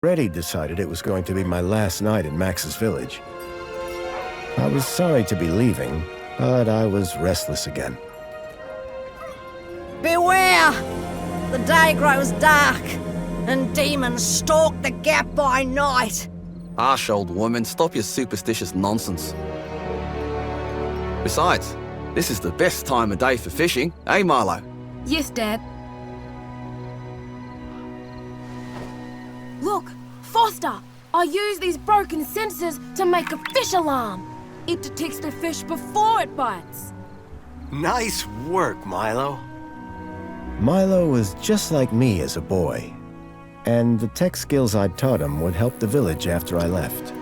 Already decided it was going to be my last night in Max's village. I was sorry to be leaving, but I was restless again. Beware! The day grows dark, and demons stalk the gap by night. Harsh old woman, stop your superstitious nonsense. Besides, this is the best time of day for fishing, eh, Milo? Yes, Dad. Look, Foster! I use these broken sensors to make a fish alarm. It detects the fish before it bites. Nice work, Milo. Milo was just like me as a boy, and the tech skills I'd taught him would help the village after I left.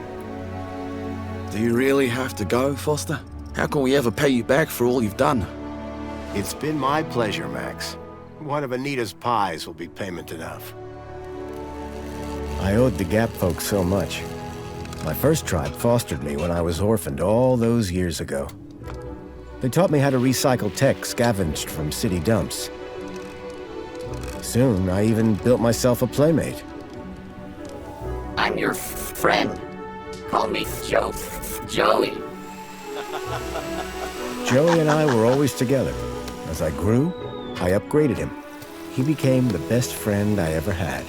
Do you really have to go, Foster? How can we ever pay you back for all you've done? It's been my pleasure, Max. One of Anita's pies will be payment enough. I owed the Gap folks so much. My first tribe fostered me when I was orphaned all those years ago. They taught me how to recycle tech scavenged from city dumps. Soon, I even built myself a playmate. I'm your friend. Call me Joey. Joey and I were always together. As I grew, I upgraded him. He became the best friend I ever had.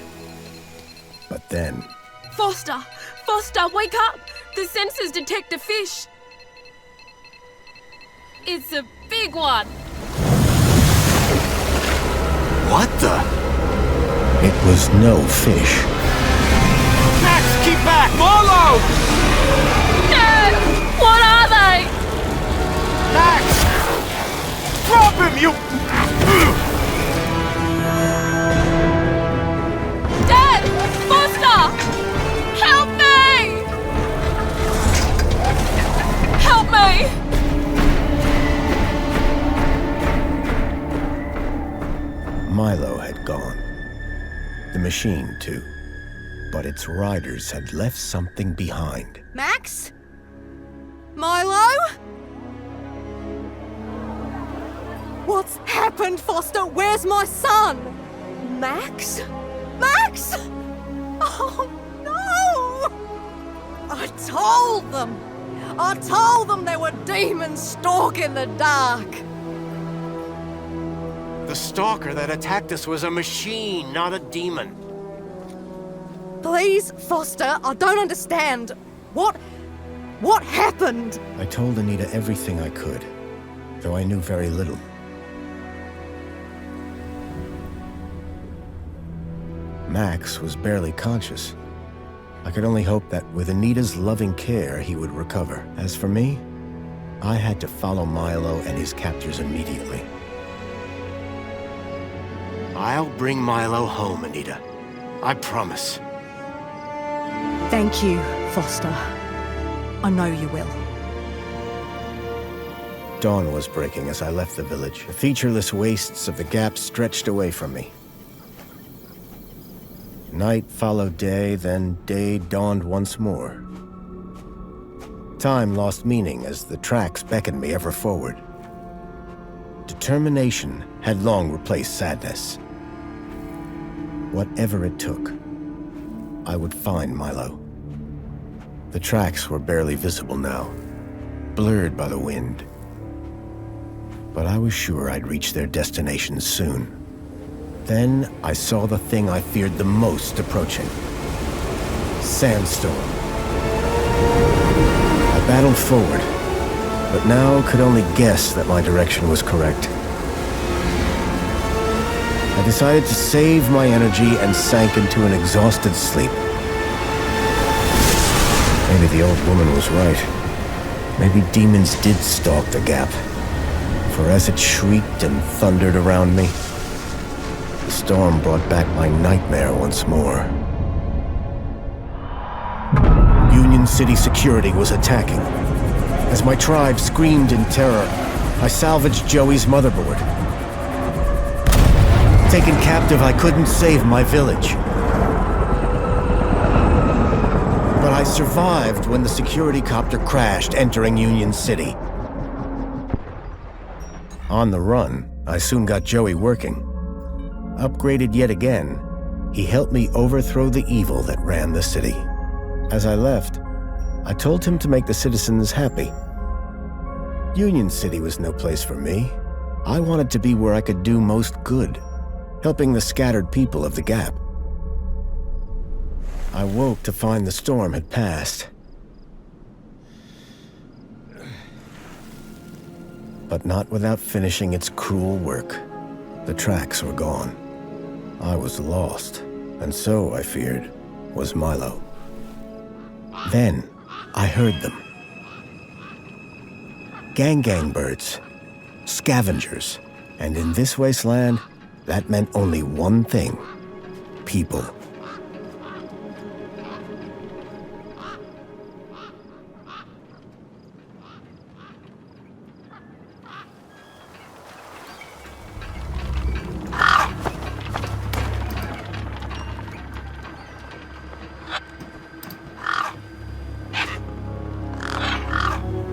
But then... Foster! Foster, wake up! The sensors detect a fish. It's a big one. What the? It was no fish. Max, keep back! Molo! Dad! What are they? Max! Drop him, you... Dad! Foster! Help me! Help me! Milo had gone. The machine, too. But its riders had left something behind. Max? Milo? What's happened, Foster? Where's my son? Max? Max? Oh, no! I told them there were demons stalking the dark. The stalker that attacked us was a machine, not a demon. Please, Foster, I don't understand. What happened? I told Anita everything I could, though I knew very little. Max was barely conscious. I could only hope that with Anita's loving care, he would recover. As for me, I had to follow Milo and his captors immediately. I'll bring Milo home, Anita. I promise. Thank you, Foster. I know you will. Dawn was breaking as I left the village. The featureless wastes of the Gap stretched away from me. Night followed day, then day dawned once more. Time lost meaning as the tracks beckoned me ever forward. Determination had long replaced sadness. Whatever it took, I would find Milo. The tracks were barely visible now, blurred by the wind. But I was sure I'd reach their destination soon. Then I saw the thing I feared the most approaching. Sandstorm. I battled forward, but now could only guess that my direction was correct. I decided to save my energy and sank into an exhausted sleep. Maybe the old woman was right. Maybe demons did stalk the Gap. For as it shrieked and thundered around me, the storm brought back my nightmare once more. Union City security was attacking. As my tribe screamed in terror, I salvaged Joey's motherboard. Taken captive, I couldn't save my village. But I survived when the security copter crashed, entering Union City. On the run, I soon got Joey working. Upgraded yet again, He helped me overthrow the evil that ran the city. As I left, I told him to make the citizens happy. Union City was no place for me. I wanted to be where I could do most good, helping the scattered people of the Gap. I woke to find the storm had passed. But not without finishing its cruel work. The tracks were gone. I was lost, and so, I feared, was Milo. Then, I heard them. Gang birds, scavengers, and in this wasteland, that meant only one thing: people.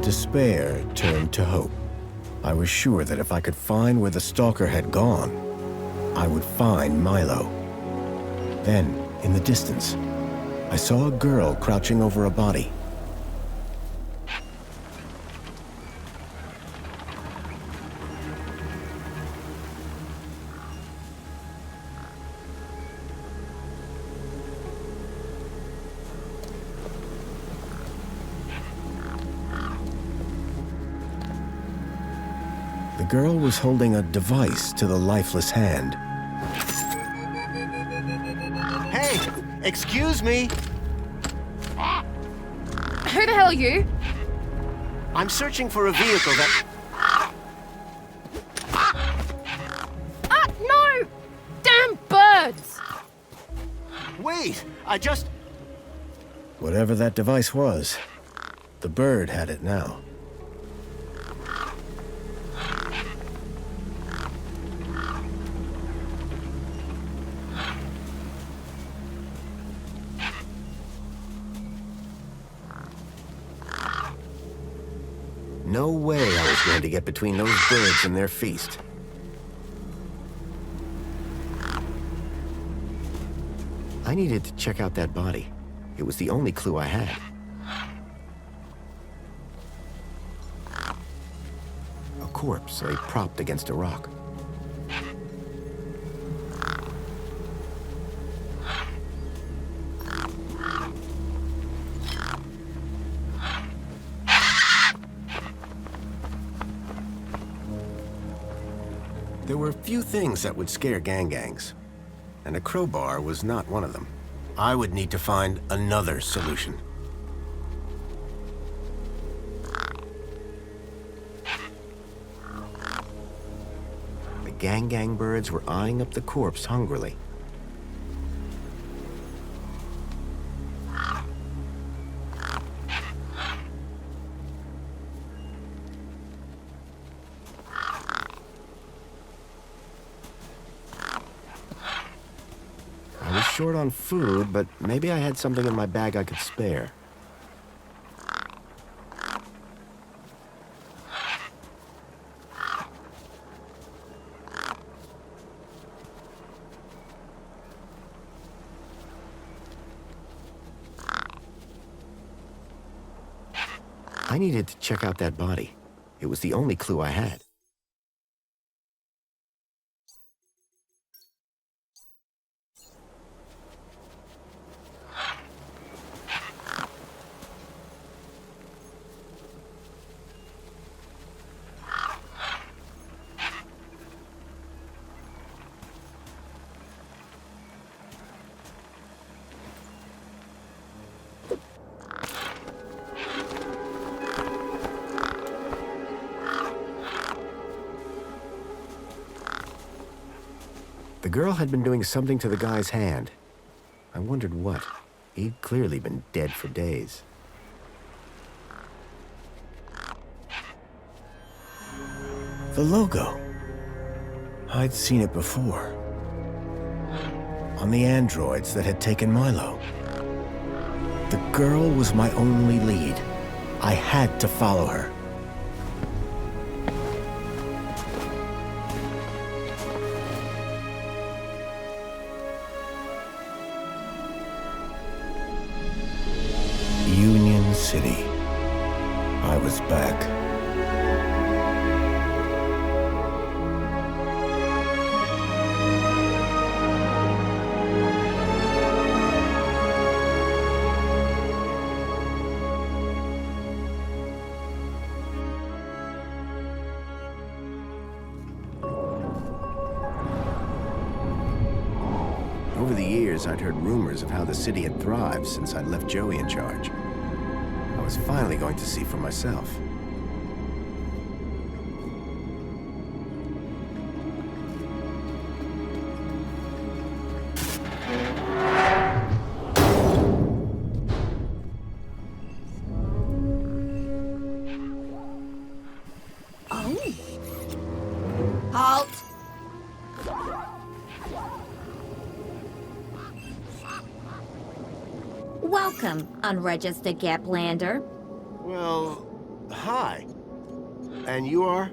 Despair turned to hope. I was sure that if I could find where the stalker had gone, I would find Milo. Then, in the distance, I saw a girl crouching over a body. The girl was holding a device to the lifeless hand. Hey, excuse me. Who the hell are you? I'm searching for a vehicle that... Ah, no! Damn birds! Wait, I just... Whatever that device was, the bird had it now. No way I was going to get between those birds and their feast. I needed to check out that body. It was the only clue I had. A corpse lay propped against a rock. There were few things that would scare gangs, and a crowbar was not one of them. I would need to find another solution. The gang birds were eyeing up the corpse hungrily. I was short on food, but maybe I had something in my bag I could spare. I needed to check out that body. It was the only clue I had. The girl had been doing something to the guy's hand. I wondered what. He'd clearly been dead for days. The logo. I'd seen it before. On the androids that had taken Milo. The girl was my only lead. I had to follow her. City. I was back. Over the years, I'd heard rumors of how the city had thrived since I'd left Joey in charge. I was finally going to see for myself. Halt! Welcome, unregistered Gaplander. Well, hi. And you are?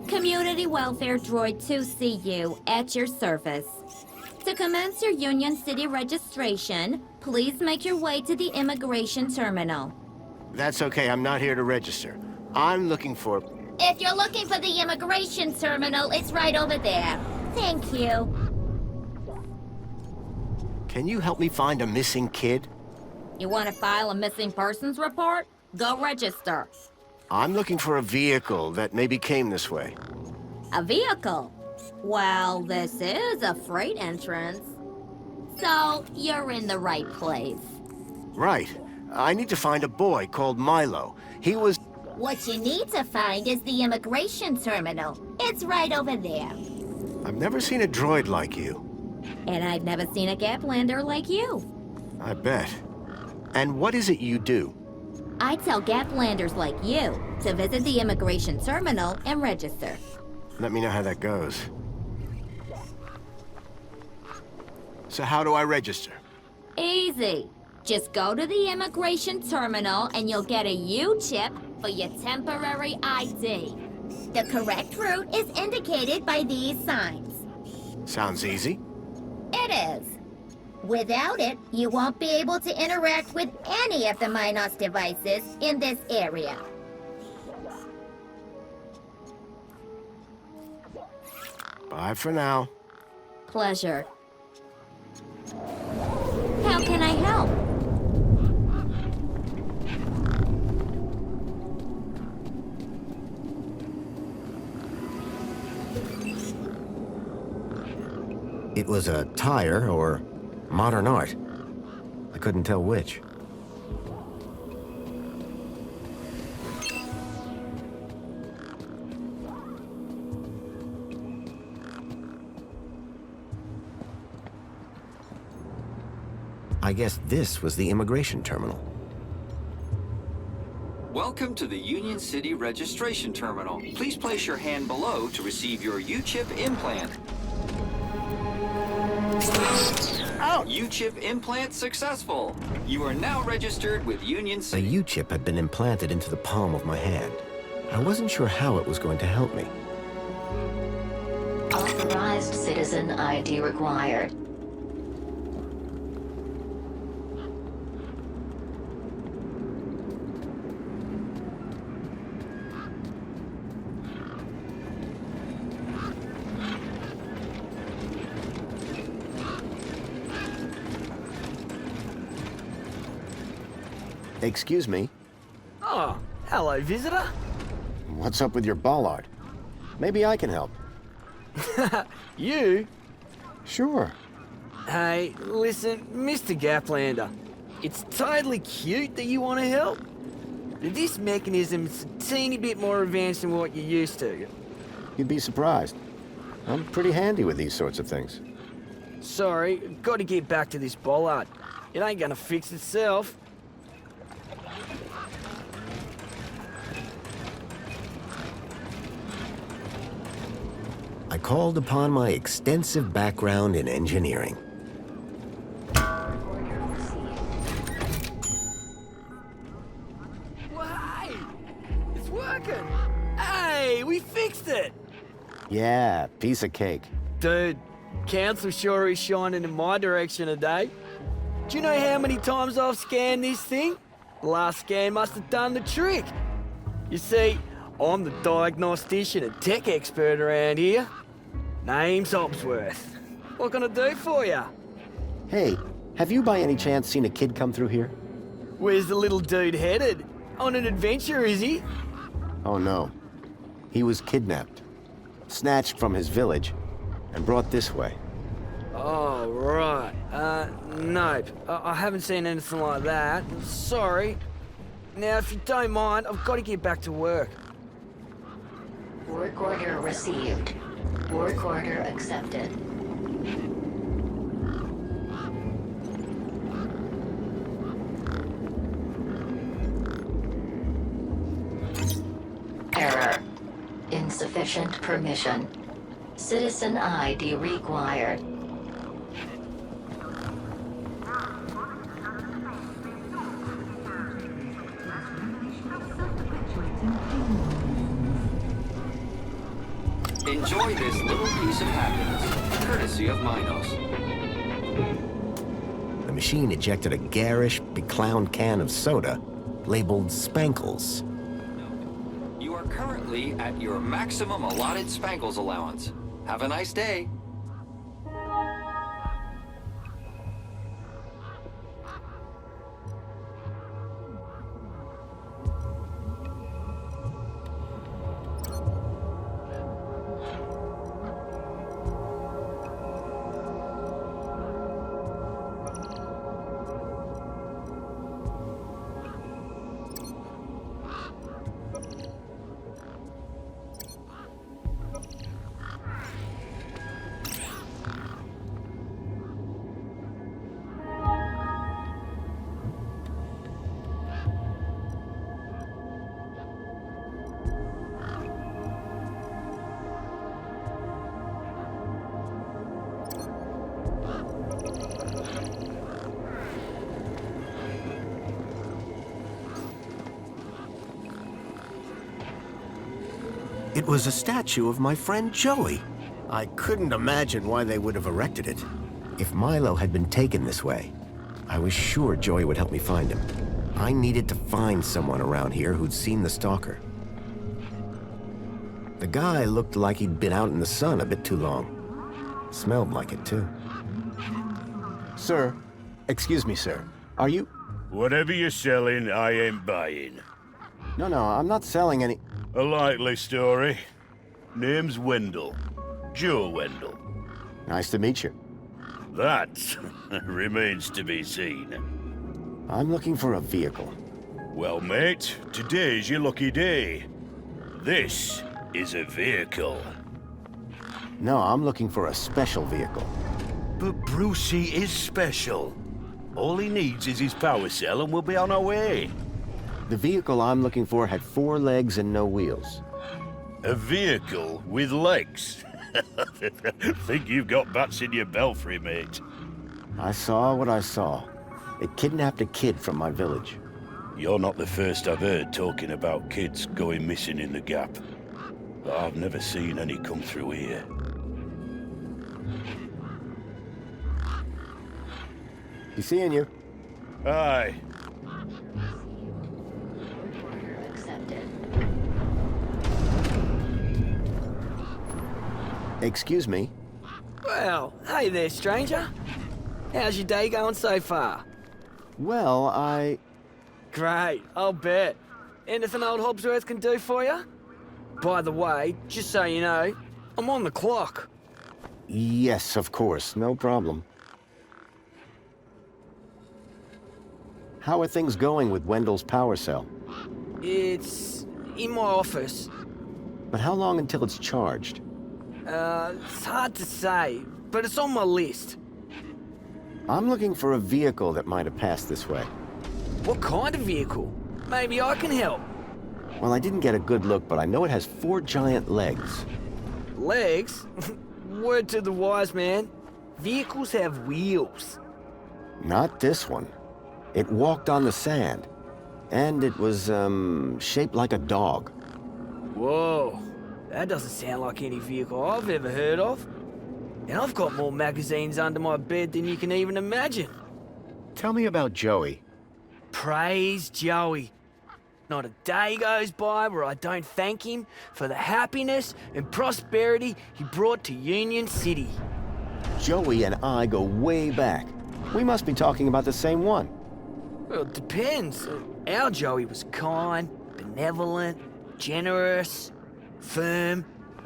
Community Welfare Droid 2CU at your service. To commence your Union City registration, please make your way to the immigration terminal. That's okay, I'm not here to register. I'm looking for... If you're looking for the immigration terminal, it's right over there. Thank you. Can you help me find a missing kid? You want to file a missing persons report? Go register. I'm looking for a vehicle that maybe came this way. A vehicle? Well, this is a freight entrance. So, you're in the right place. Right. I need to find a boy called Milo. He was... What you need to find is the immigration terminal. It's right over there. I've never seen a droid like you. And I've never seen a Gaplander like you. I bet. And what is it you do? I tell Gaplanders like you to visit the immigration terminal and register. Let me know how that goes. So how do I register? Easy. Just go to the immigration terminal and you'll get a U-chip for your temporary ID. The correct route is indicated by these signs. Sounds easy. It is. Without it, you won't be able to interact with any of the Minos devices in this area. Bye for now. Pleasure. How can I help? It was a tire or modern art. I couldn't tell which. I guess this was the immigration terminal. Welcome to the Union City Registration Terminal. Please place your hand below to receive your U-chip implant. U-chip implant successful. You are now registered with Union A City. U-chip had been implanted into the palm of my hand. I wasn't sure how it was going to help me. Authorized citizen ID required. Excuse me. Oh, hello, visitor. What's up with your bollard? Maybe I can help. You? Sure. Hey, listen, Mr. Gaplander. It's totally cute that you want to help. But this mechanism's a teeny bit more advanced than what you're used to. You'd be surprised. I'm pretty handy with these sorts of things. Sorry, got to get back to this bollard. It ain't gonna fix itself. I called upon my extensive background in engineering. Well, hey, it's working. Hey, we fixed it. Yeah, piece of cake. Dude, council sure is shining in my direction today. Do you know how many times I've scanned this thing? The last scan must have done the trick. You see, I'm the diagnostician and tech expert around here. Name's Hobsworth. What can I do for you? Hey, have you by any chance seen a kid come through here? Where's the little dude headed? On an adventure, is he? Oh no. He was kidnapped, snatched from his village, and brought this way. Oh, right. Nope. I haven't seen anything like that. Sorry. Now, if you don't mind, I've got to get back to work. Work order received. Work order accepted. Error. Insufficient permission. Citizen ID required. Enjoy this little piece of happiness, courtesy of Minos. The machine ejected a garish, beclowned can of soda labeled Spankles. You are currently at your maximum allotted Spankles allowance. Have a nice day. It was a statue of my friend Joey. I couldn't imagine why they would have erected it. If Milo had been taken this way, I was sure Joey would help me find him. I needed to find someone around here who'd seen the stalker. The guy looked like he'd been out in the sun a bit too long. Smelled like it, too. Sir, excuse me, sir. Are you... Whatever you're selling, I ain't buying. No, I'm not selling any... A likely story. Name's Wendell. Joe Wendell. Nice to meet you. That remains to be seen. I'm looking for a vehicle. Well, mate, today's your lucky day. This is a vehicle. No, I'm looking for a special vehicle. But Brucey is special. All he needs is his power cell and we'll be on our way. The vehicle I'm looking for had 4 legs and no wheels. A vehicle with legs? Think you've got bats in your belfry, mate. I saw what I saw. They kidnapped a kid from my village. You're not the first I've heard talking about kids going missing in the Gap. But I've never seen any come through here. He's seeing you. Aye. Excuse me? Well, hey there, stranger. How's your day going so far? Well, Great, I'll bet. Anything old Hobsworth can do for you? By the way, just so you know, I'm on the clock. Yes, of course. No problem. How are things going with Wendell's power cell? It's in my office. But how long until it's charged? It's hard to say, but it's on my list. I'm looking for a vehicle that might have passed this way. What kind of vehicle? Maybe I can help. Well, I didn't get a good look, but I know it has 4 giant legs. Legs? Word to the wise man. Vehicles have wheels. Not this one. It walked on the sand. And it was, shaped like a dog. Whoa. That doesn't sound like any vehicle I've ever heard of. And I've got more magazines under my bed than you can even imagine. Tell me about Joey. Praise Joey. Not a day goes by where I don't thank him for the happiness and prosperity he brought to Union City. Joey and I go way back. We must be talking about the same one. Well, it depends. Our Joey was kind, benevolent, generous, firm,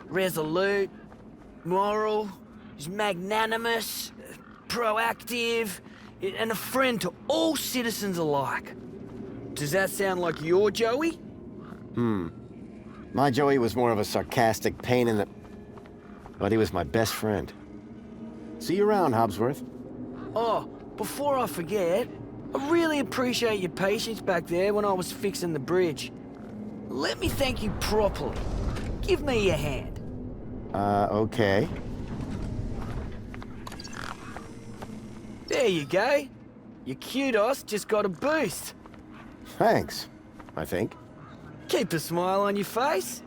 resolute, moral, he's magnanimous, proactive, and a friend to all citizens alike. Does that sound like your Joey? My Joey was more of a sarcastic pain in the... But he was my best friend. See you around, Hobsworth. Oh, before I forget, I really appreciate your patience back there when I was fixing the bridge. Let me thank you properly. Give me your hand. Okay. There you go. Your kudos just got a boost. Thanks, I think. Keep a smile on your face.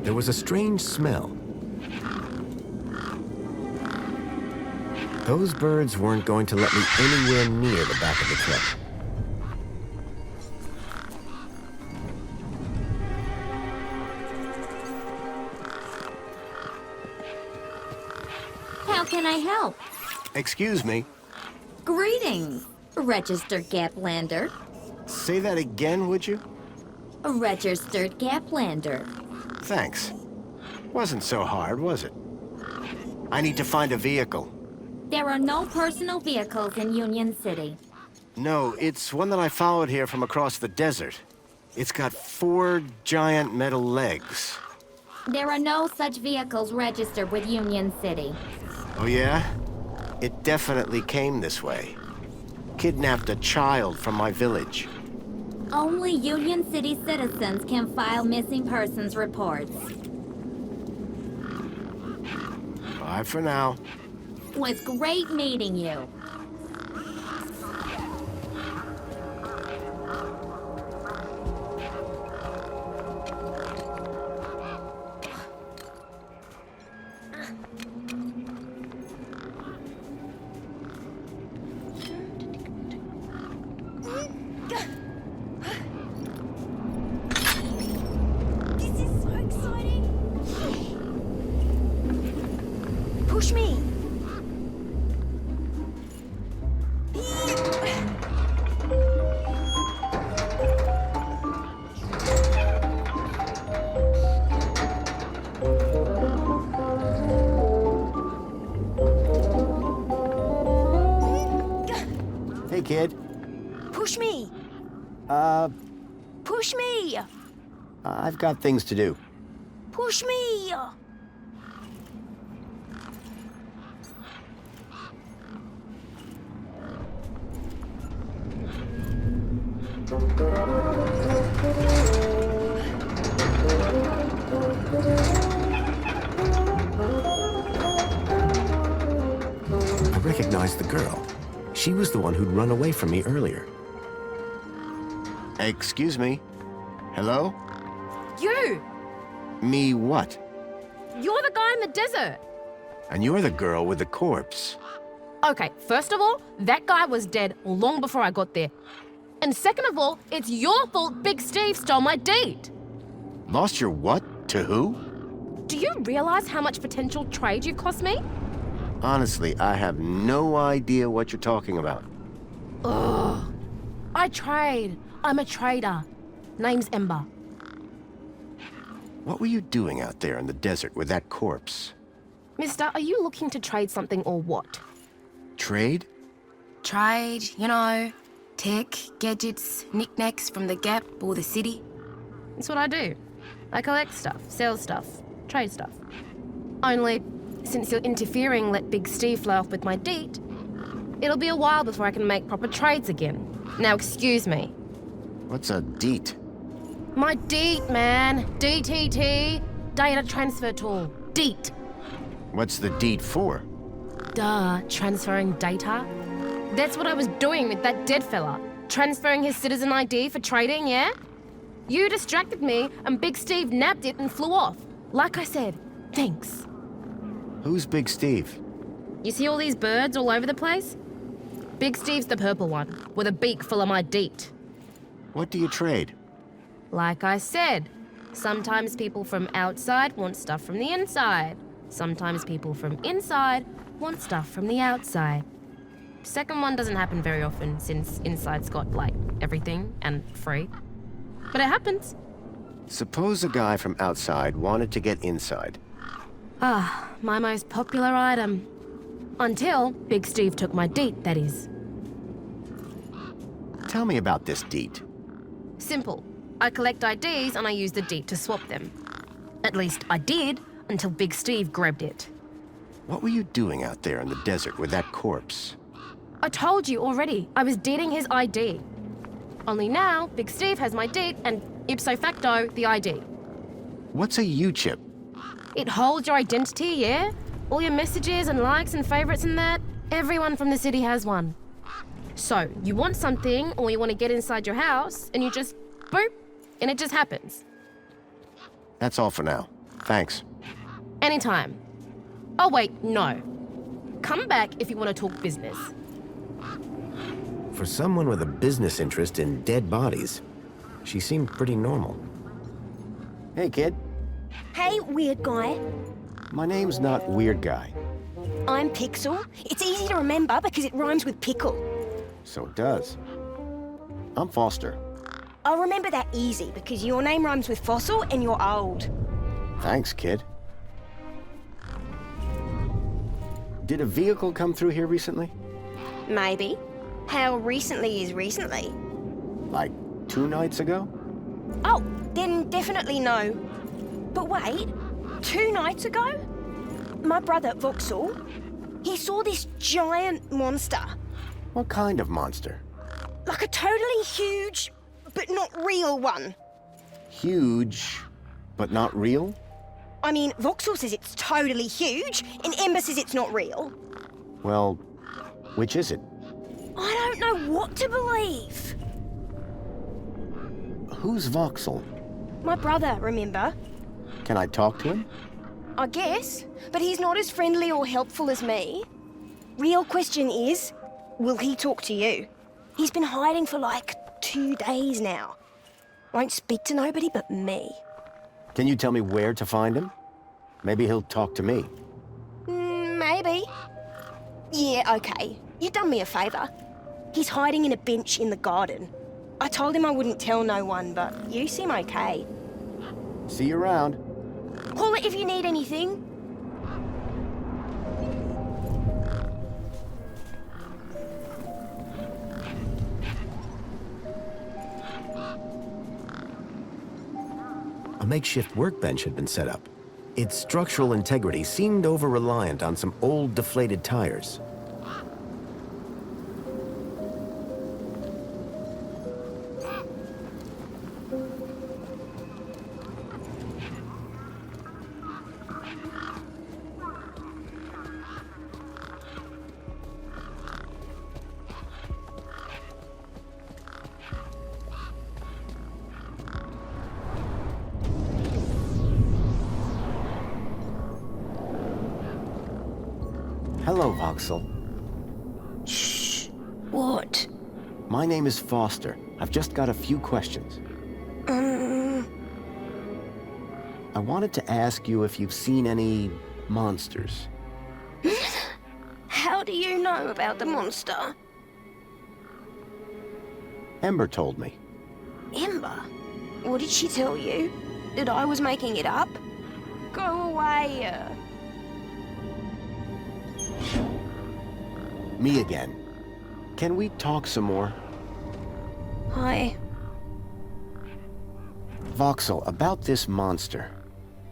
There was a strange smell. Those birds weren't going to let me anywhere near the back of the truck. How can I help? Excuse me. Greetings, registered Gaplander. Say that again, would you? A registered Gaplander. Thanks. Wasn't so hard, was it? I need to find a vehicle. There are no personal vehicles in Union City. No, it's one that I followed here from across the desert. It's got 4 giant metal legs. There are no such vehicles registered with Union City. Oh, yeah? It definitely came this way. Kidnapped a child from my village. Only Union City citizens can file missing persons reports. Bye for now. It was great meeting you. This is so exciting. Push me. Hey, kid. Push me. Push me. I've got things to do. Push me. I recognized the girl. She was the one who'd run away from me earlier. Excuse me. Hello? You! Me what? You're the guy in the desert. And you're the girl with the corpse. Okay, first of all, that guy was dead long before I got there. And second of all, it's your fault Big Steve stole my date. Lost your what? To who? Do you realize how much potential trade you've cost me? Honestly, I have no idea what you're talking about. Ugh. I trade. I'm a trader. Name's Ember. What were you doing out there in the desert with that corpse? Mister, are you looking to trade something or what? Trade? Trade, you know, tech, gadgets, knickknacks from the Gap or the city. That's what I do. I collect stuff, sell stuff, trade stuff. Only, since you're interfering, let Big Steve fly off with my date, It'll be a while before I can make proper trades again. Now excuse me. What's a deet? My DEET, man. DTT. Data transfer tool. DEET. What's the deet for? Duh, transferring data. That's what I was doing with that dead fella. Transferring his citizen ID for trading, yeah? You distracted me and Big Steve nabbed it and flew off. Like I said, thanks. Who's Big Steve? You see all these birds all over the place? Big Steve's the purple one, with a beak full of my DEET. What do you trade? Like I said, sometimes people from outside want stuff from the inside. Sometimes people from inside want stuff from the outside. Second one doesn't happen very often since inside's got, like, everything and free. But it happens. Suppose a guy from outside wanted to get inside. Ah, my most popular item. Until Big Steve took my DEET, that is. Tell me about this deet. Simple. I collect IDs and I use the DEET to swap them. At least I did, until Big Steve grabbed it. What were you doing out there in the desert with that corpse? I told you already, I was DEETing his ID. Only now, Big Steve has my DEET and, ipso facto, the ID. What's a U-chip? It holds your identity, yeah? All your messages and likes and favorites and that. Everyone from the city has one. So, you want something or you want to get inside your house and you just, boop, and it just happens. That's all for now. Thanks. Anytime. Oh wait, no. Come back if you want to talk business. For someone with a business interest in dead bodies, she seemed pretty normal. Hey, kid. Hey, weird guy. My name's not Weird Guy. I'm Pixel. It's easy to remember because it rhymes with pickle. So it does. I'm Foster. I'll remember that easy because your name rhymes with fossil and you're old. Thanks, kid. Did a vehicle come through here recently? Maybe. How recently is recently? Like 2 nights ago? Oh, then definitely no. But wait, 2 nights ago? My brother, Vauxhall, he saw this giant monster. What kind of monster? Like a totally huge, but not real one. Huge, but not real? I mean, Vauxhall says it's totally huge, and Ember says it's not real. Well, which is it? I don't know what to believe. Who's Vauxhall? My brother, remember? Can I talk to him? I guess, but he's not as friendly or helpful as me. Real question is, will he talk to you? He's been hiding for like 2 days now. Won't speak to nobody but me. Can you tell me where to find him? Maybe he'll talk to me. Maybe. Yeah, okay. You done me a favour. He's hiding in a bench in the garden. I told him I wouldn't tell no one, but you seem okay. See you around. Call it if you need anything. A makeshift workbench had been set up. Its structural integrity seemed over-reliant on some old deflated tires. Hello, Vauxhall. Shh. What? My name is Foster. I've just got a few questions. I wanted to ask you if you've seen any monsters. How do you know about the monster? Ember told me. Ember? What did she tell you? That I was making it up? Go away. Me again. Can we talk some more? Hi. Vauxhall, about this monster.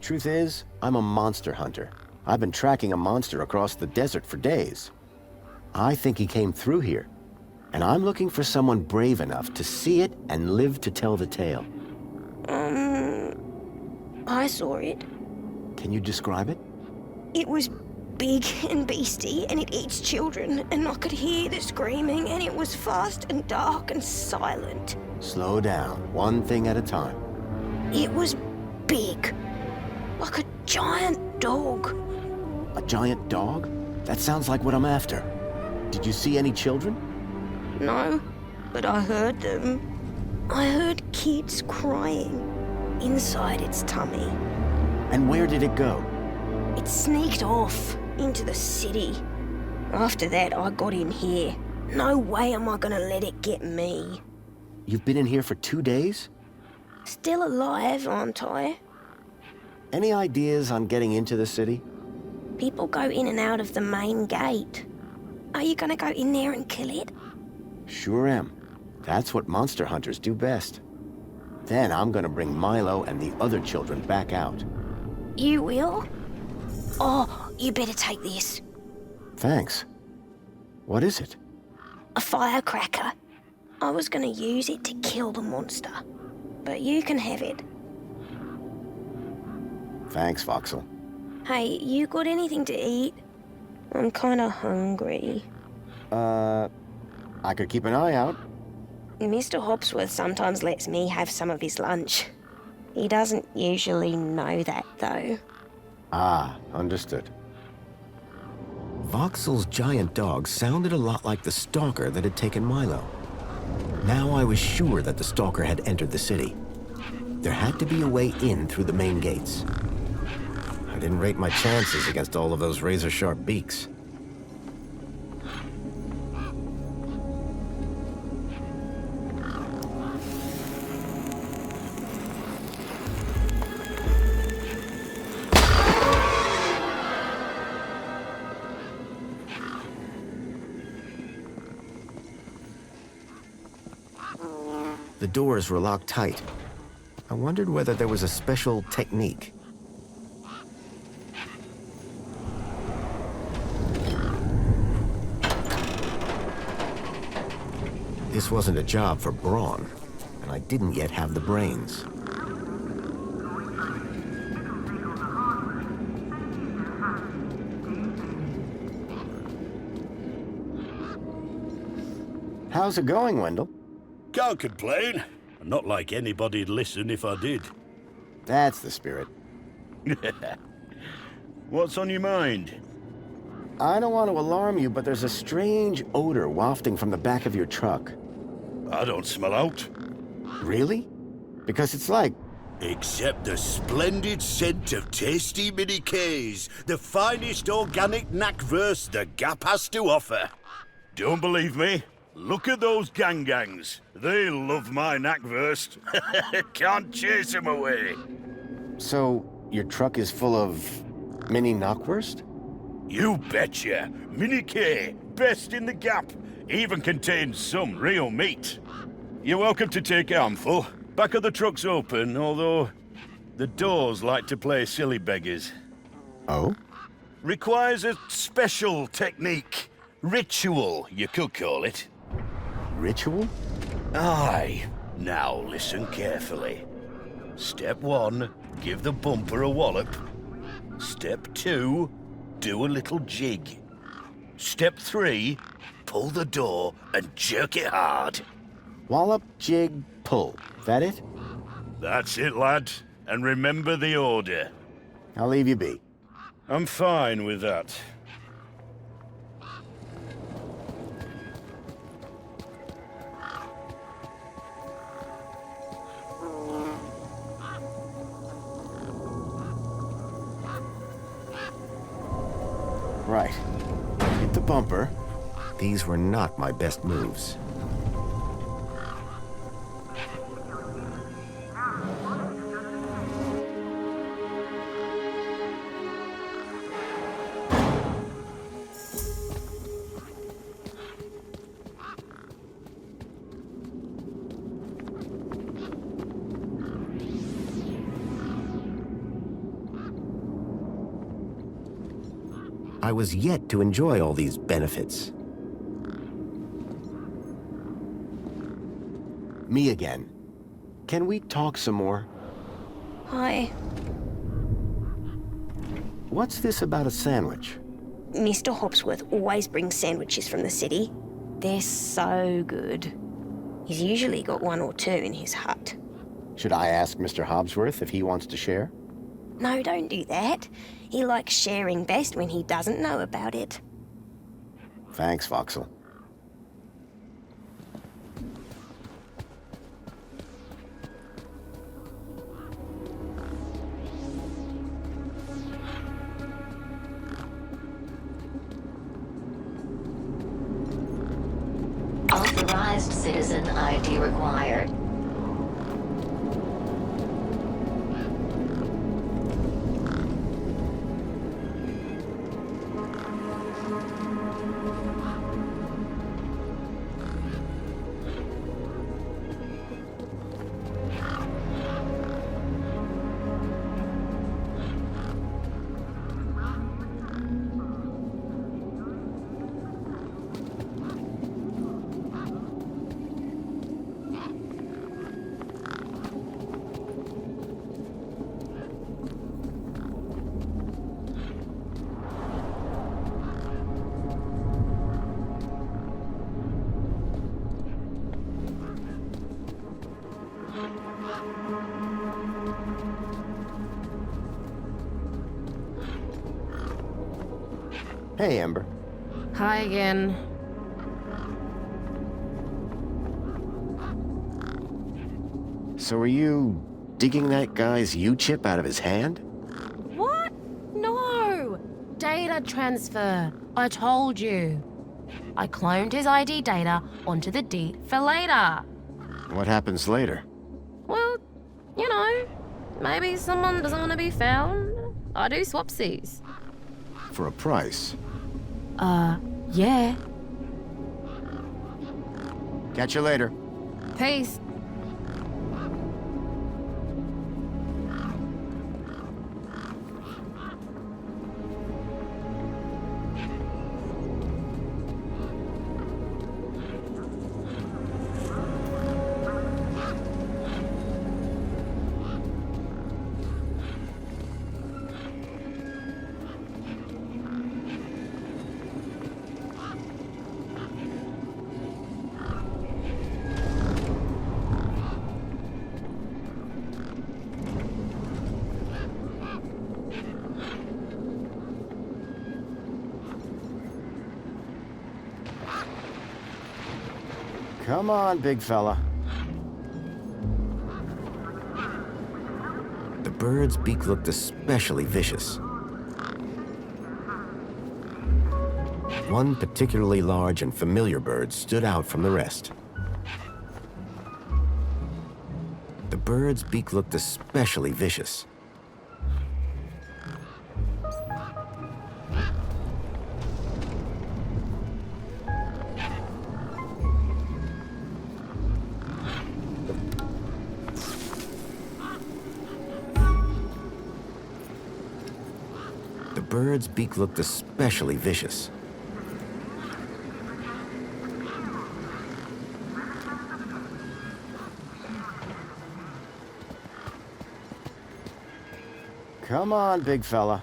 Truth is, I'm a monster hunter. I've been tracking a monster across the desert for days. I think he came through here, and I'm looking for someone brave enough to see it and live to tell the tale. I saw it. Can you describe it? It was big and beastie, and it eats children, and I could hear the screaming, and it was fast and dark and silent. Slow down, one thing at a time. It was big, like a giant dog. A giant dog? That sounds like what I'm after. Did you see any children? No, but I heard them. I heard kids crying inside its tummy. And where did it go? It sneaked off into the city. After that, I got in here. No way am I gonna let it get me. You've been in here for 2 days? Still alive, aren't I? Any ideas on getting into the city? People go in and out of the main gate. Are you gonna go in there and kill it? Sure am. That's what monster hunters do best. Then I'm gonna bring Milo and the other children back out. You will? Oh, you better take this. Thanks. What is it? A firecracker. I was gonna use it to kill the monster, but you can have it. Thanks, Voxel. Hey, you got anything to eat? I'm kinda hungry. I could keep an eye out. Mr. Hopsworth sometimes lets me have some of his lunch. He doesn't usually know that, though. Ah, understood. Voxel's giant dog sounded a lot like the stalker that had taken Milo. Now I was sure that the stalker had entered the city. There had to be a way in through the main gates. I didn't rate my chances against all of those razor-sharp beaks. The doors were locked tight. I wondered whether there was a special technique. This wasn't a job for brawn, and I didn't yet have the brains. How's it going, Wendell? Can't complain. Not like anybody'd listen if I did. That's the spirit. What's on your mind? I don't want to alarm you, but there's a strange odor wafting from the back of your truck. I don't smell out. Really? Because it's like... Except the splendid scent of tasty mini Ks, the finest organic knackverse the Gap has to offer. Don't believe me? Look at those gangs. They love my knackwurst. Can't chase them away. So, your truck is full of mini knockwurst? You betcha. Mini K, best in the Gap. Even contains some real meat. You're welcome to take a handful. Back of the truck's open, although the doors like to play silly beggars. Oh? Requires a special technique. Ritual, you could call it. Ritual? Aye. Now listen carefully. Step 1, give the bumper a wallop. Step 2, do a little jig. Step 3, pull the door and jerk it hard. Wallop, jig, pull. That it? That's it, lad. And remember the order. I'll leave you be. I'm fine with that. Right. Hit the bumper. These were not my best moves. I was yet to enjoy all these benefits. Me again. Can we talk some more? Hi. What's this about a sandwich? Mr. Hopsworth always brings sandwiches from the city. They're so good. He's usually got one or two in his hut. Should I ask Mr. Hobsworth if he wants to share? No, don't do that. He likes sharing best when he doesn't know about it. Thanks, Voxel. Authorized citizen ID required. Hey, Ember. Hi again. So are you digging that guy's U-chip out of his hand? What? No! Data transfer. I told you. I cloned his ID data onto the deed for later. What happens later? Well, you know, maybe someone doesn't want to be found. I do swapsies. For a price? Yeah. Catch you later. Peace. Come on, big fella. The bird's beak looked especially vicious. One particularly large and familiar bird stood out from the rest. The bird's beak looked especially vicious. The bird's beak looked especially vicious. Come on, big fella.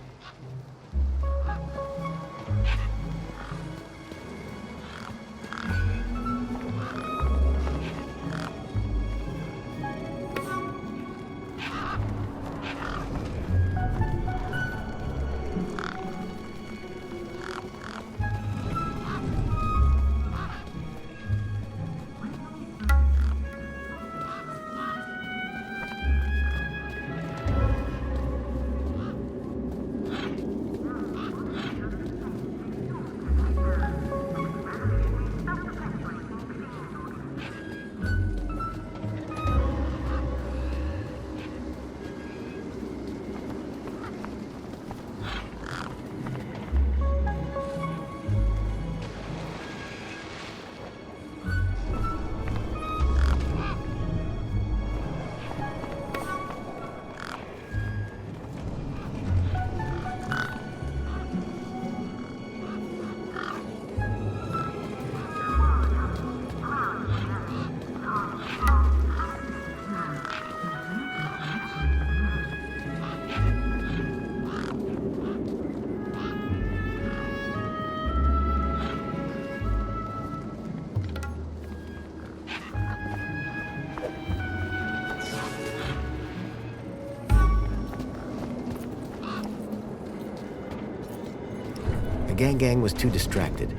gang was too distracted.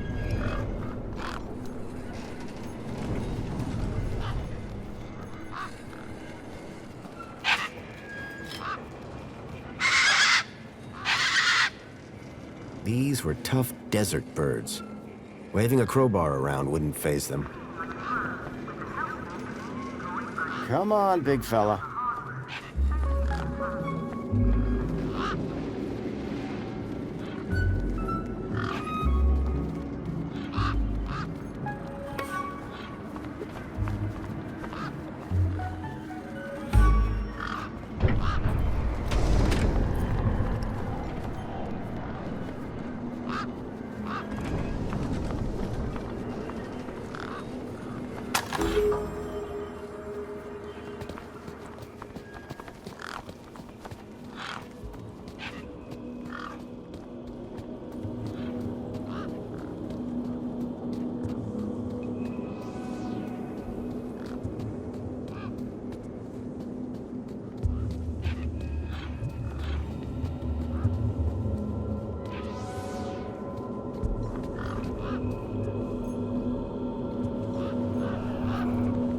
These were tough desert birds. Waving a crowbar around wouldn't faze them. Come on, big fella.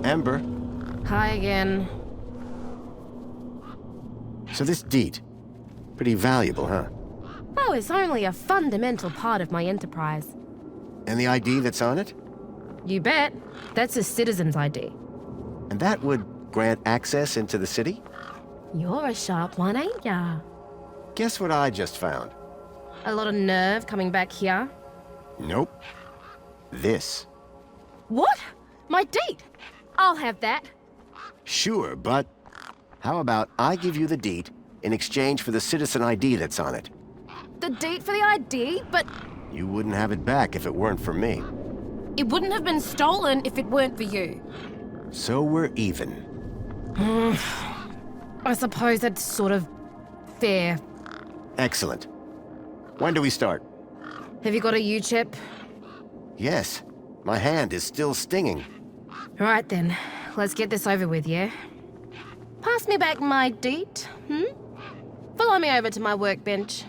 Ember, Hi again. so this deed, pretty valuable, huh? Oh, it's only a fundamental part of my enterprise. And the ID that's on it? You bet. That's a citizen's ID. And that would grant access into the city? You're a sharp one, ain't ya? Guess what I just found? A lot of nerve coming back here. Nope. This. What? My deed? I'll have that. Sure, but how about I give you the deed in exchange for the citizen ID that's on it? The deed for the ID, but You wouldn't have it back if it weren't for me. it wouldn't have been stolen if it weren't for you. So we're even. I suppose that's sort of fair. Excellent. When do we start? Have you got a U-chip? Yes. My hand is still stinging. Right then, let's get this over with, yeah? Pass me back my deed, Follow me over to my workbench.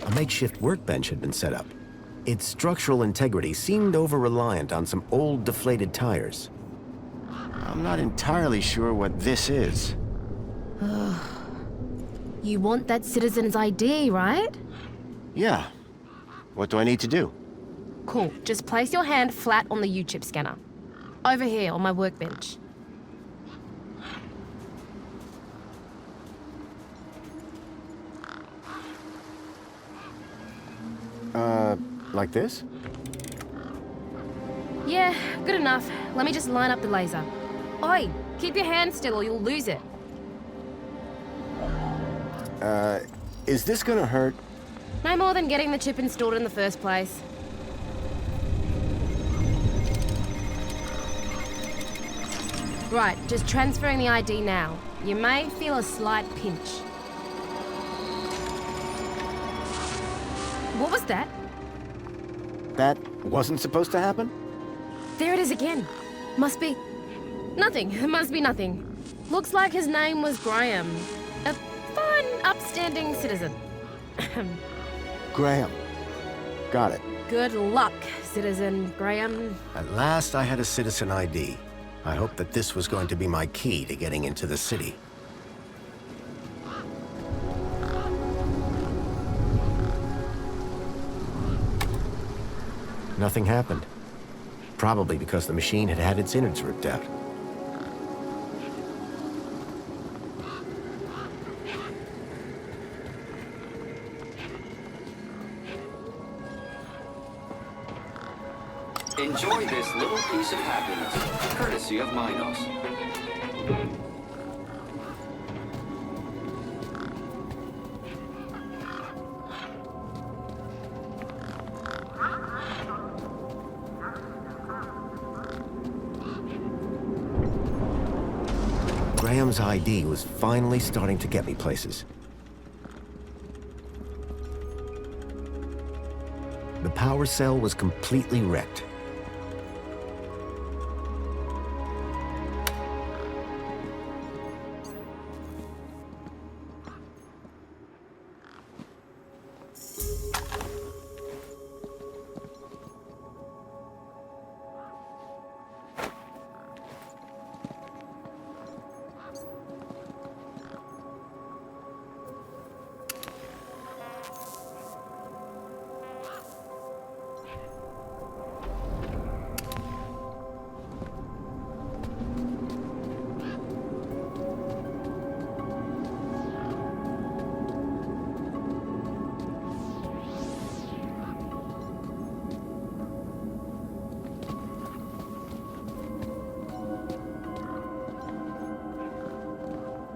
A makeshift workbench had been set up. Its structural integrity seemed over-reliant on some old deflated tires. I'm not entirely sure what this is. You want that citizen's ID, right? Yeah. What do I need to do? Cool. Just place your hand flat on the U-chip scanner. Over here on my workbench. Like this? Yeah, good enough. Let me just line up the laser. Oi, keep your hand still or you'll lose it. Is this gonna hurt? No more than getting the chip installed in the first place. Right, just transferring the ID now. You may feel a slight pinch. What was that? That wasn't supposed to happen? There it is again. Must be... nothing. It must be nothing. Looks like his name was Graham. A fine, upstanding citizen. Graham. Got it. Good luck, Citizen Graham. At last I had a citizen ID. I hoped that this was going to be my key to getting into the city. Nothing happened. Probably because the machine had had its innards ripped out. Enjoy this little piece of happiness, courtesy of Minos. Graham's ID was finally starting to get me places. The power cell was completely wrecked.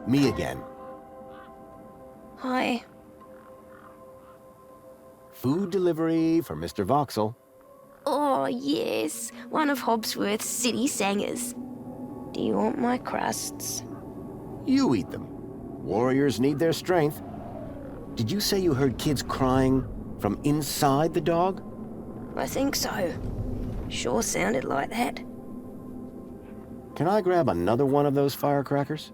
Me again. Hi. Food delivery for Mr. Voxel. Oh, yes. One of Hobsworth's city singers. Do you want my crusts? You eat them. Warriors need their strength. Did you say you heard kids crying from inside the dog? I think so. Sure sounded like that. Can I grab another one of those firecrackers?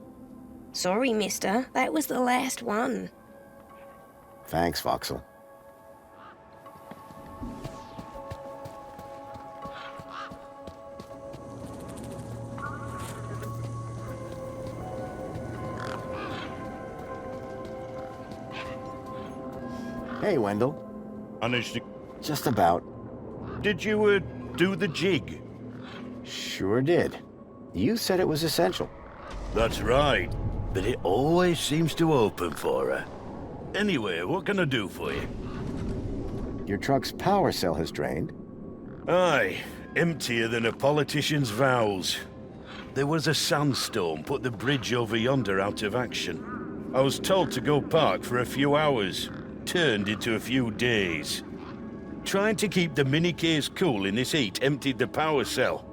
Sorry, mister. That was the last one. Thanks, Voxel. Hey, Wendell. Just about. Did you, do the jig? Sure did. You said it was essential. That's right. But it always seems to open for her. Anyway, what can I do for you? Your truck's power cell has drained. Aye, emptier than a politician's vows. There was a sandstorm put the bridge over yonder out of action. I was told to go park for a few hours. Turned into a few days. Trying to keep the mini case cool in this heat emptied the power cell.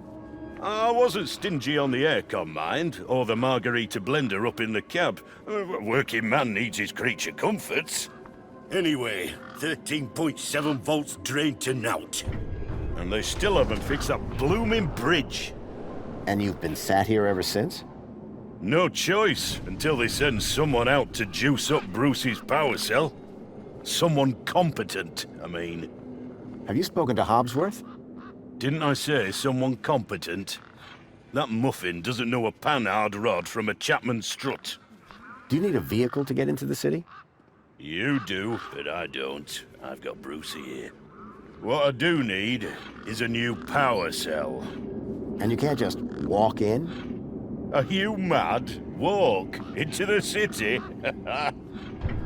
I wasn't stingy on the aircon, mind, or the margarita blender up in the cab. A working man needs his creature comforts. Anyway, 13.7 volts drained to naught. And they still haven't fixed that blooming bridge. And you've been sat here ever since? No choice, until they send someone out to juice up Bruce's power cell. Someone competent, I mean. Have you spoken to Hobsworth? Didn't I say someone competent? That muffin doesn't know a panhard rod from a Chapman strut. Do you need a vehicle to get into the city? You do, but I don't. I've got Brucey here. What I do need is a new power cell. And you can't just walk in? Are you mad? Walk into the city?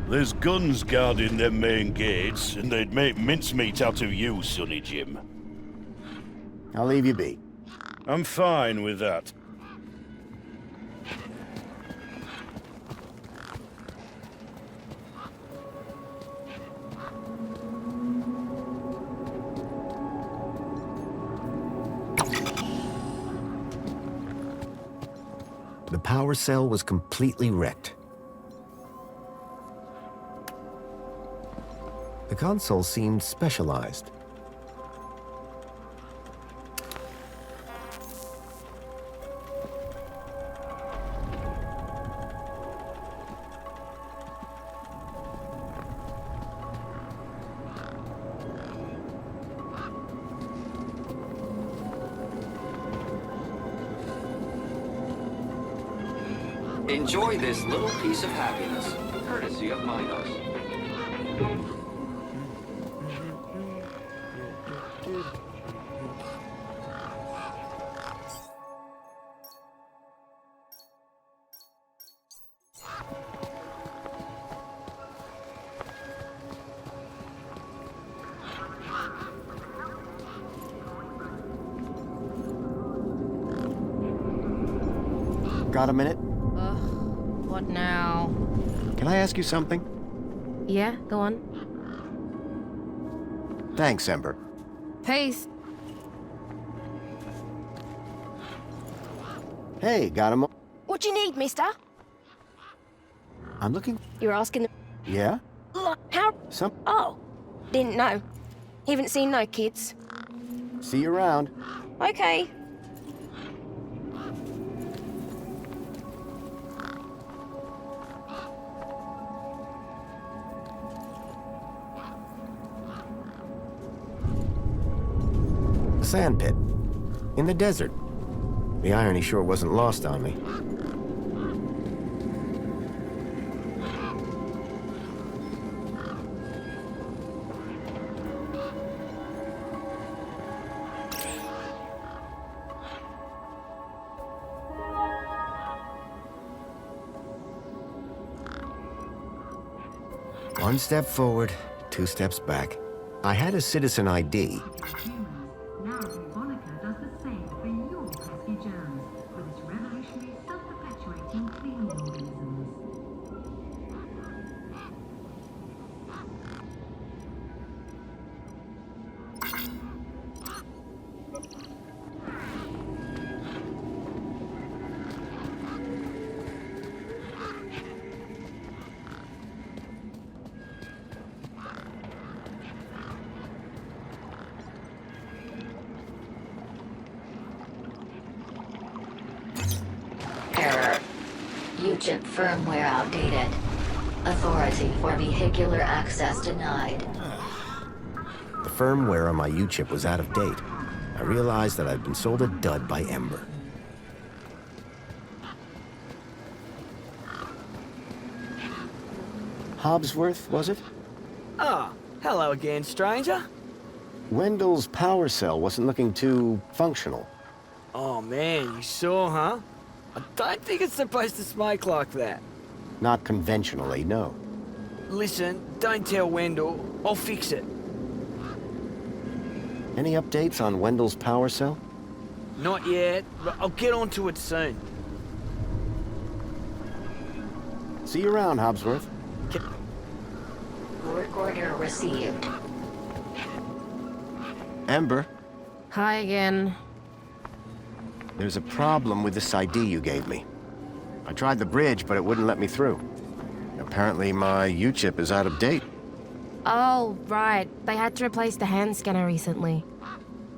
There's guns guarding them main gates, and they'd make mincemeat out of you, Sonny Jim. I'll leave you be. I'm fine with that. The power cell was completely wrecked. The console seemed specialized. Enjoy this little piece of happiness, courtesy of Minos. Got a minute? Ugh, what now? Can I ask you something? Yeah, go on. Thanks, Ember. Peace. Hey, got him. What do you need, mister? I'm looking. You're asking... Yeah? How... Some... Oh. Didn't know. Haven't seen no kids. See you around. Okay. A sand pit. In the desert. The irony sure wasn't lost on me. One step forward, 2 steps back. I had a citizen ID. Error. UChip firmware outdated. Authority for vehicular access denied. The firmware on my U-chip was out of date. I realized that I'd been sold a dud by Ember. Hobbsworth, was it? Ah, hello again, stranger. Wendell's power cell wasn't looking too functional. Oh man, you saw, huh? I don't think it's supposed to smoke like that. Not conventionally, no. Listen, don't tell Wendell. I'll fix it. Any updates on Wendell's power cell? Not yet, but I'll get onto it soon. See you around, Hobbsworth. Work order received. Ember, Hi again. there's a problem with this ID you gave me. I tried the bridge, but it wouldn't let me through. Apparently my U-chip is out of date. Oh, right. They had to replace the hand scanner recently.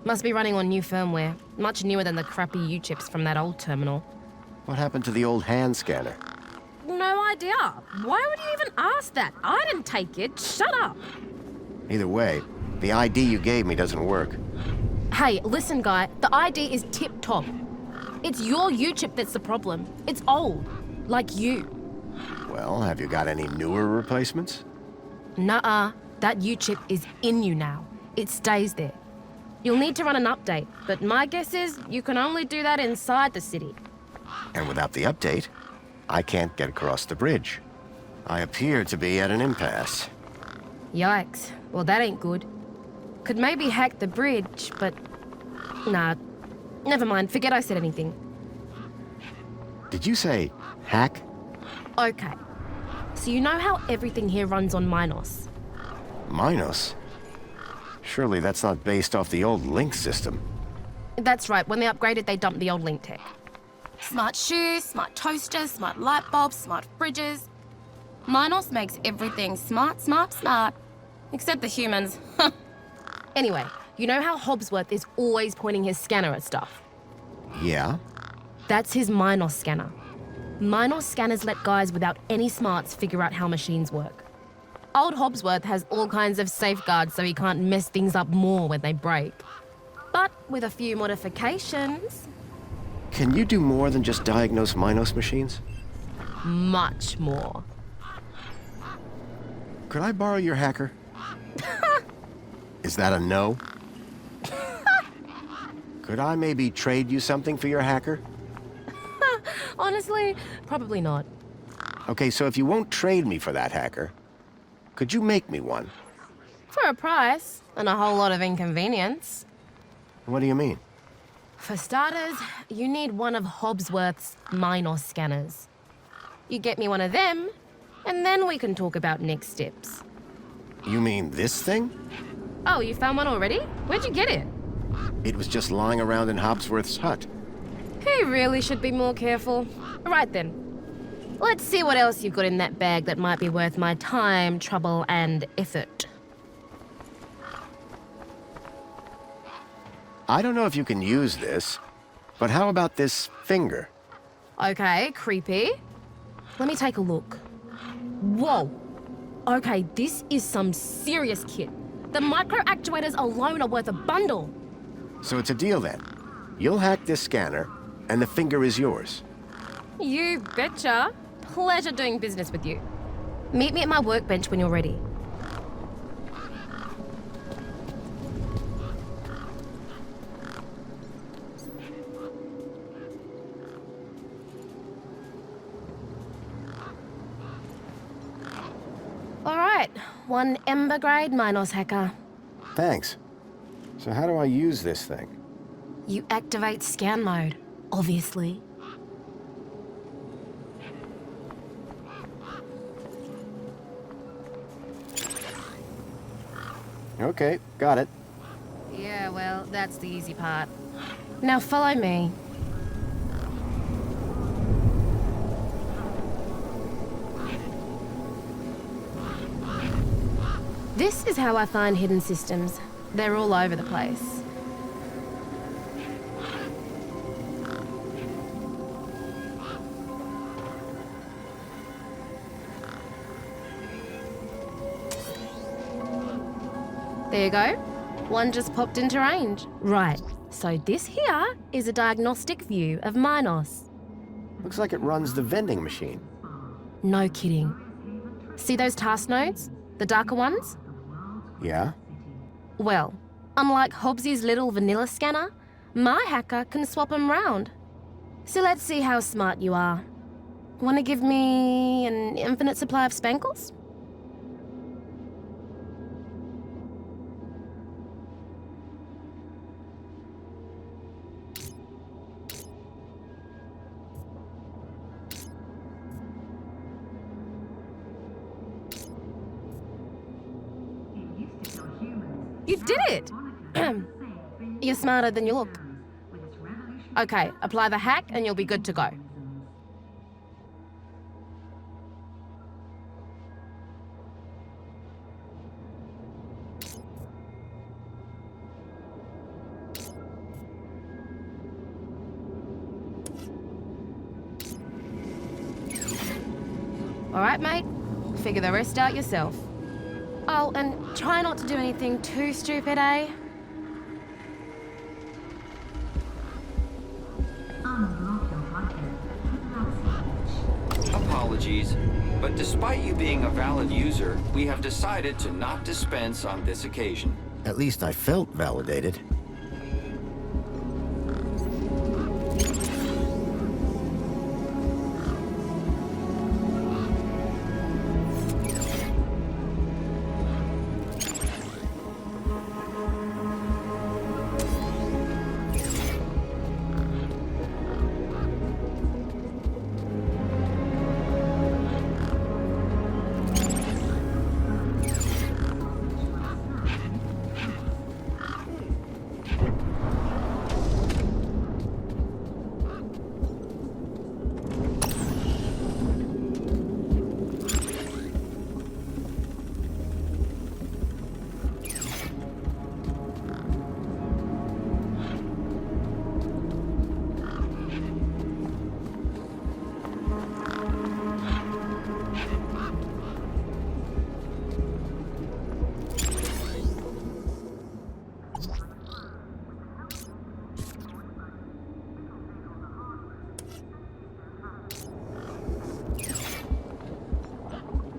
Must be running on new firmware. Much newer than the crappy U-chips from that old terminal. What happened to the old hand scanner? No idea. Why would you even ask that? I didn't take it. Shut up. Either way, the ID you gave me doesn't work. Hey, listen, guy. The ID is tip-top. It's your U-chip that's the problem. It's old. Like you. Well, have you got any newer replacements? Nuh-uh. That U-chip is in you now. It stays there. You'll need to run an update, but my guess is you can only do that inside the city. And without the update, I can't get across the bridge. I appear to be at an impasse. Yikes. Well, that ain't good. Could maybe hack the bridge, but... Nah. Never mind. Forget I said anything. Did you say hack? Okay. So you know how everything here runs on Minos? Minos? Surely that's not based off the old Link system. That's right. When they upgraded, they dumped the old Link tech. Smart shoes, smart toasters, smart light bulbs, smart fridges. Minos makes everything smart, smart, smart. Except the humans. Anyway, you know how Hobbsworth is always pointing his scanner at stuff? Yeah? That's his Minos scanner. Minos scanners let guys without any smarts figure out how machines work. Old Hobbsworth has all kinds of safeguards so he can't mess things up more when they break. But with a few modifications... Can you do more than just diagnose Minos machines? Much more. Could I borrow your hacker? Is that a no? Could I maybe trade you something for your hacker? Honestly, probably not. Okay, so if you won't trade me for that hacker, could you make me one? For a price, and a whole lot of inconvenience. What do you mean? For starters, you need one of Hobbsworth's Minos scanners. You get me one of them, and then we can talk about next steps. You mean this thing? Oh, you found one already? Where'd you get it? It was just lying around in Hobsworth's hut. He really should be more careful. Right then. Let's see what else you've got in that bag that might be worth my time, trouble, and effort. I don't know if you can use this, but how about this finger? Okay, creepy. Let me take a look. Whoa. Okay, this is some serious kit. The micro actuators alone are worth a bundle. So it's a deal then. You'll hack this scanner, and the finger is yours. You betcha. Pleasure doing business with you. Meet me at my workbench when you're ready. All right, one Ember grade Minos hacker. Thanks. So how do I use this thing? You activate scan mode, obviously. Okay, got it. Yeah, well, that's the easy part. Now follow me. This is how I find hidden systems. They're all over the place. There you go. One just popped into range. Right, so this here is a diagnostic view of Minos. Looks like it runs the vending machine. No kidding. See those task nodes? The darker ones? Yeah? Well, unlike Hobbsy's little vanilla scanner, my hacker can swap them round. So let's see how smart you are. Want to give me an infinite supply of spankles? You did it! You're smarter than you look. Okay, apply the hack and you'll be good to go. All right, mate. Figure the rest out yourself. Oh, and try not to do anything too stupid, eh? Apologies, but despite you being a valid user, we have decided to not dispense on this occasion. At least I felt validated.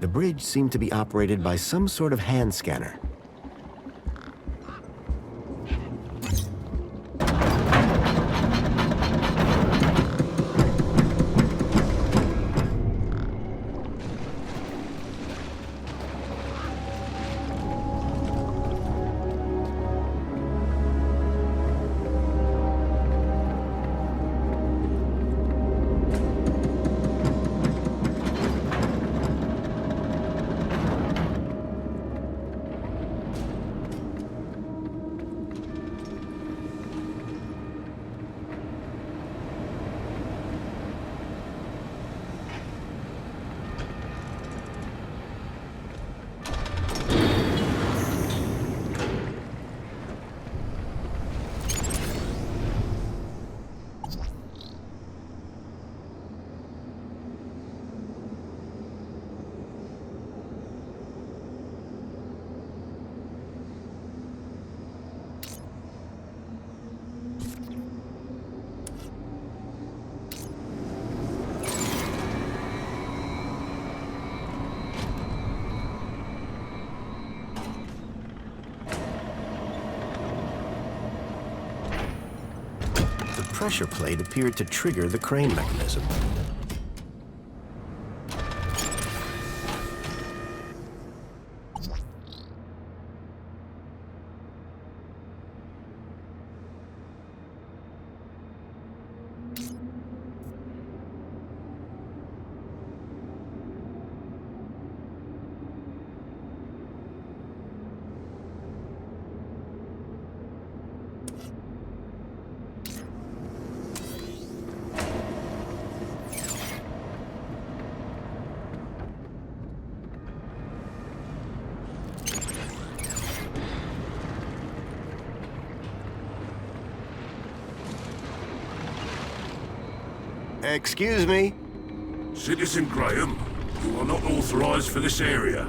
The bridge seemed to be operated by some sort of hand scanner. pressure plate appeared to trigger the crane mechanism. Excuse me? Citizen Graham, you are not authorized for this area.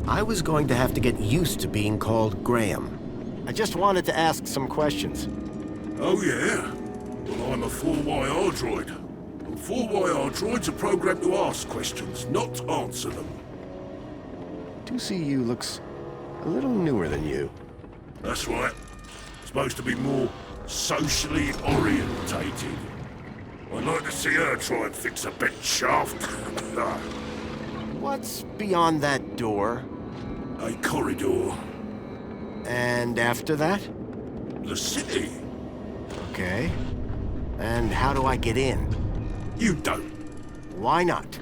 I was going to have to get used to being called Graham. I just wanted to ask some questions. Oh yeah? Well, I'm a 4YR droid. And 4YR droids are programmed to ask questions, not answer them. 2CU looks a little newer than you. That's right. Supposed to be more socially orientated. I'd like to see her try and fix a bent shaft. What's beyond that door? A corridor. And after that? The city. Okay. And how do I get in? You don't. Why not?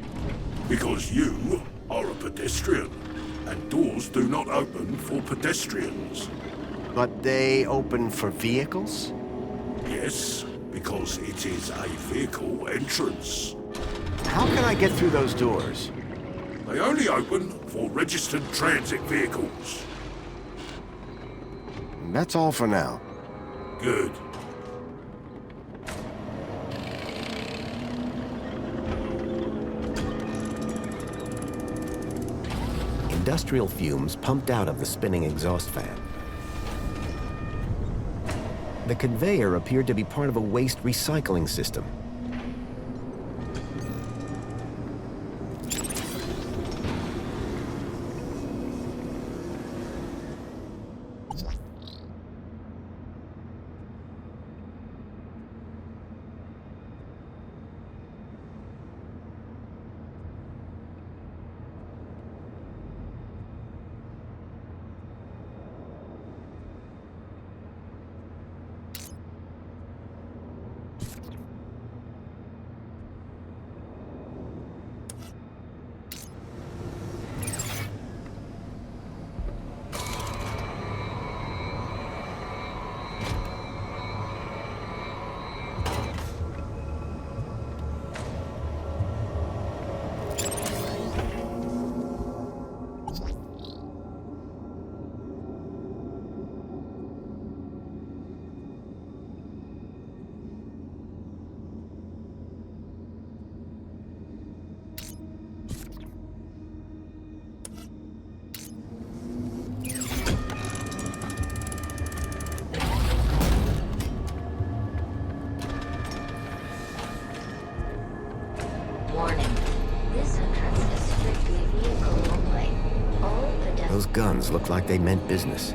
Because you are a pedestrian, and doors do not open for pedestrians. But they open for vehicles? Yes, because it is a vehicle entrance. How can I get through those doors? They only open for registered transit vehicles. That's all for now. Good. Industrial fumes pumped out of the spinning exhaust fan. The conveyor appeared to be part of a waste recycling system. Those guns looked like they meant business.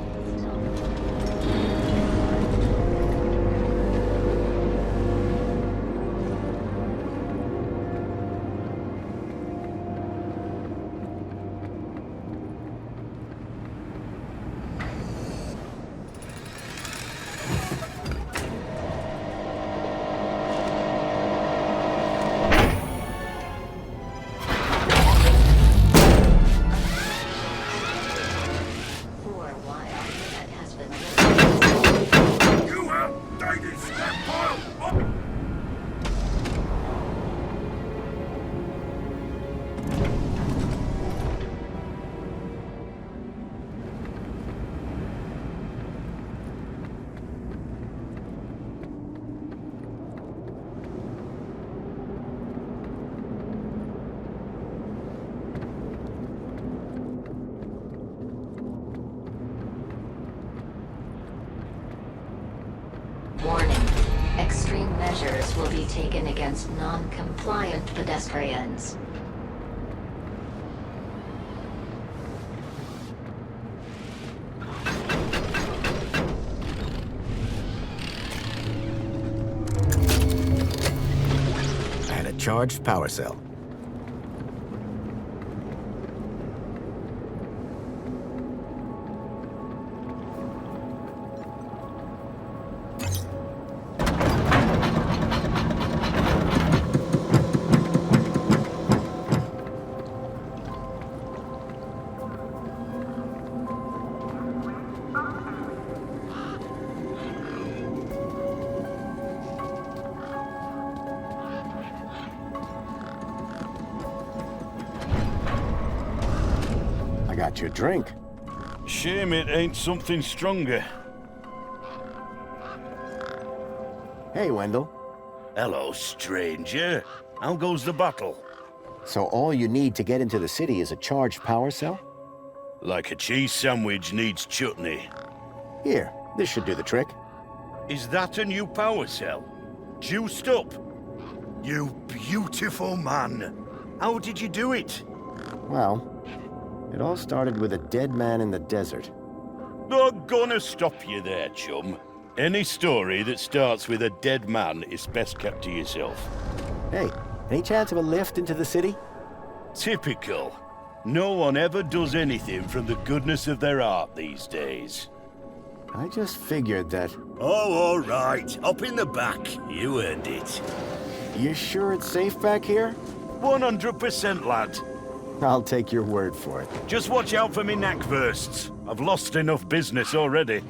Warning. Extreme measures will be taken against non-compliant pedestrians. charged power cell. I got you a drink. Shame it ain't something stronger. Hey, Wendell. Hello, stranger. How goes the battle? So all you need to get into the city is a charged power cell? Like a cheese sandwich needs chutney. Here, this should do the trick. Is that a new power cell? Juiced up? You beautiful man. How did you do it? Well, it all started with a dead man in the desert. Not gonna stop you there, chum. Any story that starts with a dead man is best kept to yourself. Hey, any chance of a lift into the city? Typical. No one ever does anything from the goodness of their heart these days. I just figured that... Oh, all right. Up in the back. You earned it. You sure it's safe back here? 100%, lad. I'll take your word for it. Just watch out for me knackversts. I've lost enough business already.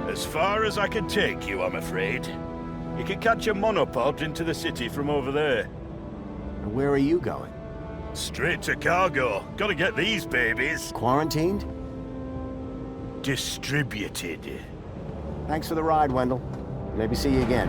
As far as I can take you, I'm afraid. You can catch a monopod into the city from over there. Where are you going? Straight to cargo. Gotta get these babies. Quarantined? Distributed. Thanks for the ride, Wendell. Maybe see you again.